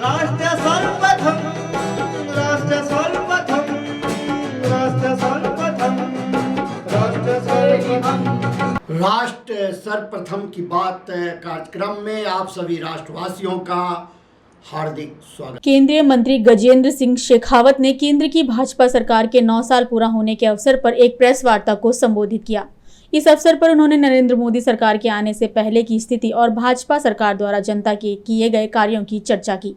राष्ट्र सर्वप्रथम, राष्ट्र सर्वप्रथम, राष्ट्र सर्वप्रथम, राष्ट्र सर्वप्रथम। राष्ट्र सर्वप्रथम की बात कार्यक्रम में आप सभी राष्ट्रवासियों का हार्दिक स्वागत। केंद्रीय मंत्री गजेंद्र सिंह शेखावत ने केंद्र की भाजपा सरकार के 9 साल पूरा होने के अवसर पर एक प्रेस वार्ता को संबोधित किया। इस अवसर पर उन्होंने नरेंद्र मोदी सरकार के आने से पहले की स्थिति और भाजपा सरकार द्वारा जनता के किए गए कार्यों की चर्चा की।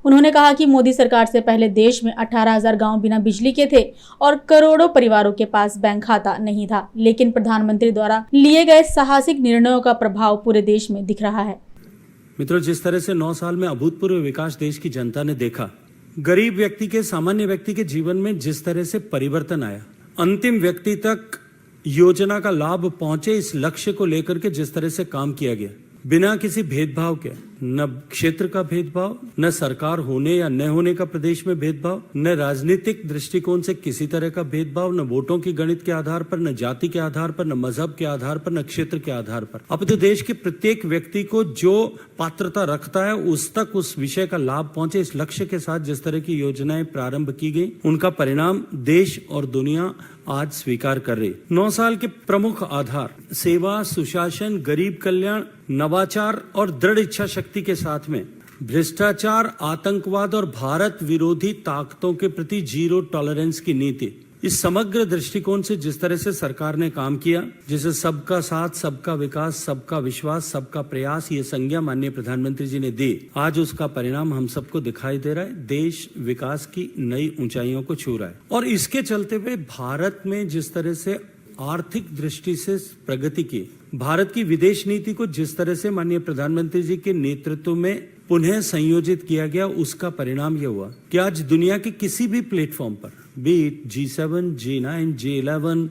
उन्होंने कहा कि मोदी सरकार से पहले देश में 18,000 गांव बिना बिजली के थे और करोड़ों परिवारों के पास बैंक खाता नहीं था, लेकिन प्रधानमंत्री द्वारा लिए गए साहसिक निर्णयों का प्रभाव पूरे देश में दिख रहा है। मित्रों, जिस तरह से 9 साल में अभूतपूर्व विकास देश की जनता ने देखा, गरीब व्यक्ति के, सामान्य व्यक्ति के जीवन में जिस तरह से परिवर्तन आया, अंतिम व्यक्ति तक योजना का लाभ पहुंचे, इस लक्ष्य को लेकर के जिस तरह से काम किया गया, बिना किसी भेदभाव के, न क्षेत्र का भेदभाव, न सरकार होने या न होने का प्रदेश में भेदभाव, न राजनीतिक दृष्टिकोण से किसी तरह का भेदभाव, न वोटों की गणित के आधार पर, न जाति के आधार पर, न मजहब के आधार पर, न क्षेत्र के आधार पर। अब तो देश के प्रत्येक व्यक्ति को जो पात्रता रखता है उस तक उस विषय का लाभ पहुंचे, इस लक्ष्य के साथ जिस तरह की योजनाएं प्रारंभ की गई, उनका परिणाम देश और दुनिया आज स्वीकार कर रही। 9 साल के प्रमुख आधार सेवा, सुशासन, गरीब कल्याण, नवाचार और दृढ़ इच्छा शक्ति के साथ में भ्रष्टाचार, आतंकवाद और भारत विरोधी ताकतों के प्रति जीरो टॉलरेंस की नीति, इस समग्र दृष्टिकोण से जिस तरह से सरकार ने काम किया, जिसे सबका साथ, सबका विकास, सबका विश्वास, सबका प्रयास, ये संज्ञा माननीय प्रधानमंत्री जी ने दी, आज उसका परिणाम हम सबको दिखाई दे रहा है। देश विकास की नई ऊंचाइयों को छू रहा है और इसके चलते हुए भारत में जिस तरह से आर्थिक दृष्टि से प्रगति की, भारत की विदेश नीति को जिस तरह से माननीय प्रधानमंत्री जी के नेतृत्व में पुनः संयोजित किया गया, उसका परिणाम यह हुआ कि आज दुनिया के किसी भी प्लेटफॉर्म पर, be it G7, G9, G11,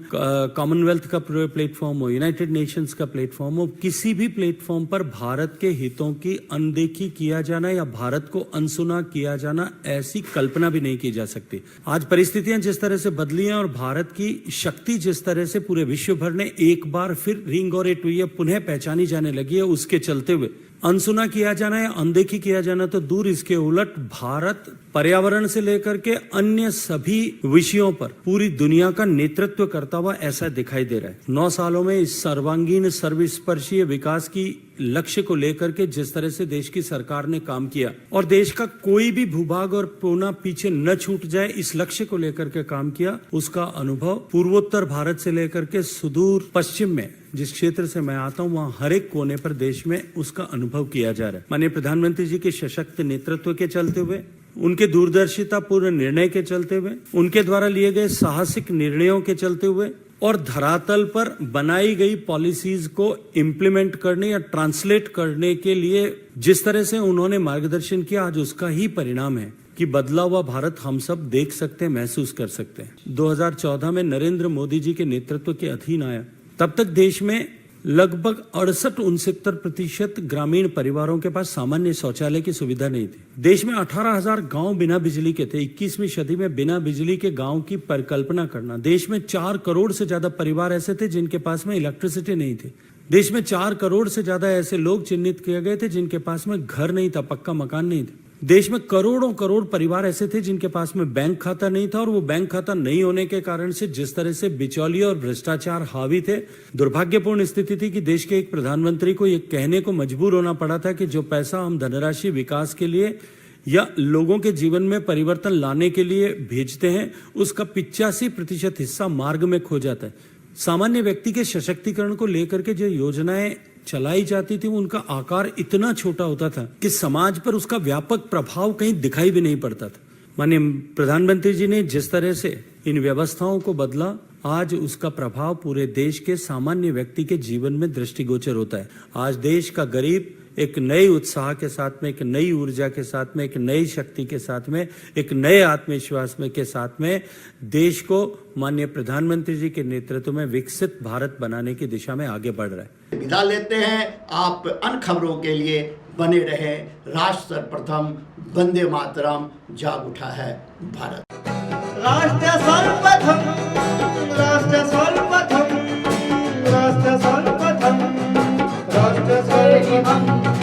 commonwealth का प्लेटफॉर्म हो, यूनाइटेड नेशंस का प्लेटफॉर्म हो, किसी भी प्लेटफॉर्म पर भारत के हितों की अनदेखी किया जाना या भारत को अनसुना किया जाना, ऐसी कल्पना भी नहीं की जा सकती। आज परिस्थितियां जिस तरह से बदली हैं और भारत की शक्ति जिस तरह से पूरे विश्व भर ने एक बार फिर रीइंगोरेट हुई है, पुनः पहचानी जाने लगी है, उसके चलते हुए अनसुना किया जाना या अनदेखी किया जाना तो दूर, इसके उलट भारत पर्यावरण से लेकर के अन्य सभी विषयों पर पूरी दुनिया का नेतृत्व करता हुआ ऐसा दिखाई दे रहा है। 9 सालों में इस सर्वांगीण सर्वस्पर्शीय विकास की लक्ष्य को लेकर के जिस तरह से देश की सरकार ने काम किया और देश का कोई भी भूभाग और कोना पीछे न छूट जाए, इस लक्ष्य को लेकर के काम किया, उसका अनुभव पूर्वोत्तर भारत से लेकर के सुदूर पश्चिम में जिस क्षेत्र से मैं आता हूं, वहां हर एक कोने पर देश में उसका अनुभव किया जा रहा है। माननीय प्रधानमंत्री जी के सशक्त नेतृत्व के चलते हुए, उनके दूरदर्शिता पूर्ण निर्णय के चलते हुए, उनके द्वारा लिए गए साहसिक निर्णयों के चलते हुए और धरातल पर बनाई गई पॉलिसीज को इम्प्लीमेंट करने या ट्रांसलेट करने के लिए जिस तरह से उन्होंने मार्गदर्शन किया, आज उसका ही परिणाम है कि बदला हुआ भारत हम सब देख सकते हैं, महसूस कर सकते हैं। 2014 में नरेंद्र मोदी जी के नेतृत्व के अधीन आया, तब तक देश में लगभग 68-69% ग्रामीण परिवारों के पास सामान्य शौचालय की सुविधा नहीं थी। देश में 18,000 गांव बिना बिजली के थे। 21वीं सदी में बिना बिजली के गांव की परिकल्पना करना। देश में 4 करोड़ से ज्यादा परिवार ऐसे थे जिनके पास में इलेक्ट्रिसिटी नहीं थी। देश में 4 करोड़ से ज्यादा ऐसे लोग चिन्हित किए गए थे जिनके पास में घर नहीं था, पक्का मकान नहीं था। देश में करोड़ों करोड़ परिवार ऐसे थे जिनके पास में बैंक खाता नहीं था और वो बैंक खाता नहीं होने के कारण से जिस तरह से बिचौलिए और भ्रष्टाचार हावी थे, दुर्भाग्यपूर्ण स्थिति थी कि देश के एक प्रधानमंत्री को ये कहने को मजबूर होना पड़ा था कि जो पैसा हम धनराशि विकास के लिए या लोगों के जीवन में परिवर्तन लाने के लिए भेजते हैं, उसका 85% हिस्सा मार्ग में खो जाता है। सामान्य व्यक्ति के सशक्तिकरण को लेकर के जो योजनाएं चलाई जाती थी, उनका आकार इतना छोटा होता था कि समाज पर उसका व्यापक प्रभाव कहीं दिखाई भी नहीं पड़ता था। माननीय प्रधानमंत्री जी ने जिस तरह से इन व्यवस्थाओं को बदला, आज उसका प्रभाव पूरे देश के सामान्य व्यक्ति के जीवन में दृष्टिगोचर होता है। आज देश का गरीब एक नए उत्साह के साथ में, एक नई ऊर्जा के साथ में, एक नई शक्ति के साथ में, एक नए आत्मविश्वास में के साथ में देश को माननीय प्रधानमंत्री जी के नेतृत्व में विकसित भारत बनाने की दिशा में आगे बढ़ रहा है। विदा लेते हैं। आप अन्य खबरों के लिए बने रहे। राष्ट्र सर्वप्रथम, वंदे मातरम, जाग उठा है भारत। राष्ट्र सर्वप्रथम, राष्ट्र सर्वप्रथम, राष्ट्र सर्वप्रथम, राष्ट्र सर्वप्रथम।